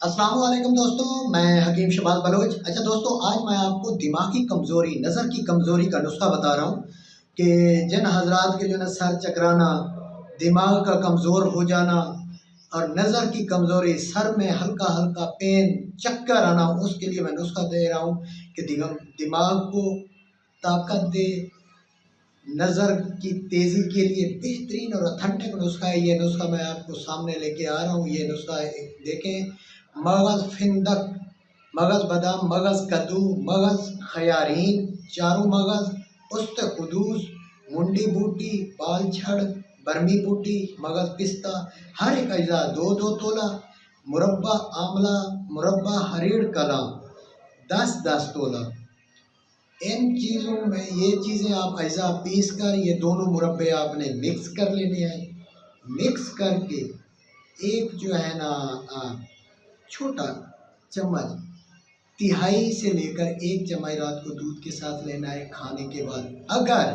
अस्सलाम वालेकुम दोस्तों, मैं हकीम शबाज बलोच। अच्छा दोस्तों, आज मैं आपको दिमागी कमज़ोरी, नज़र की कमज़ोरी का नुस्खा बता रहा हूँ कि जिन हजरात के जो है सर चकराना, दिमाग का कमज़ोर हो जाना और नज़र की कमज़ोरी, सर में हल्का हल्का पेन, चक्कर आना, उसके लिए मैं नुस्खा दे रहा हूँ कि दिमाग को ताकत दे, नज़र की तेज़ी के लिए बेहतरीन और ऑथेंटिक नुस्खा है। ये नुस्खा मैं आपको सामने लेके आ रहा हूँ। ये नुस्खा देखें, मगज़ फिंदक, मगज़ बादाम, मगज़ कद्दू, मगज़ खयारीन, चारों मगज़, उस्त खुदूस, मुंडी बूटी, बाल छड़, बर्मी बूटी, मगज़ पिस्ता, हर एक अज्जा 2-2 तोला, मुरब्बा आंवला, मुरब्बा हरीड़ कला 10-10 तोला। इन चीज़ों में ये चीज़ें आप अज्जा पीस कर ये दोनों मुरब्बे आपने मिक्स कर लेने हैं। मिक्स करके एक जो है ना छोटा चम्मच, तिहाई से लेकर 1 चम्मच रात को दूध के साथ लेना है खाने के बाद। अगर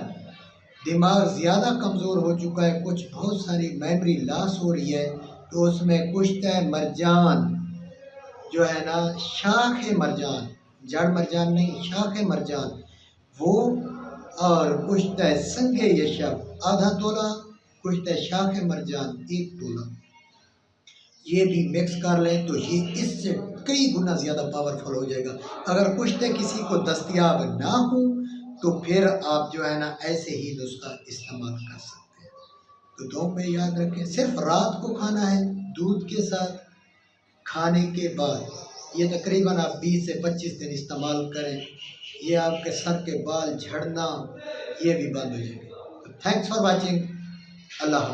दिमाग ज़्यादा कमज़ोर हो चुका है, कुछ बहुत सारी मेमोरी लॉस हो रही है, तो उसमें कुश्ते मरजान जो है ना, शाख मरजान, जड़ मरजान नहीं, शाख मरजान, वो और कुश्ते संगे यशब आधा तोला, कुश्ते शाख मरजान 1 तोला, ये भी मिक्स कर लें तो ये इससे कई गुना ज़्यादा पावरफुल हो जाएगा। अगर कुश्ते किसी को दस्तयाब ना हो तो फिर आप जो है ना ऐसे ही नुस्खा इस्तेमाल कर सकते हैं। तो दो में याद रखें, सिर्फ रात को खाना है दूध के साथ, खाने के बाद ये तकरीबन आप 20 से 25 दिन इस्तेमाल करें, ये आपके सर के बाल झड़ना ये भी बंद हो जाएंगे। तो थैंक्स फॉर वाचिंग। अल्लाह।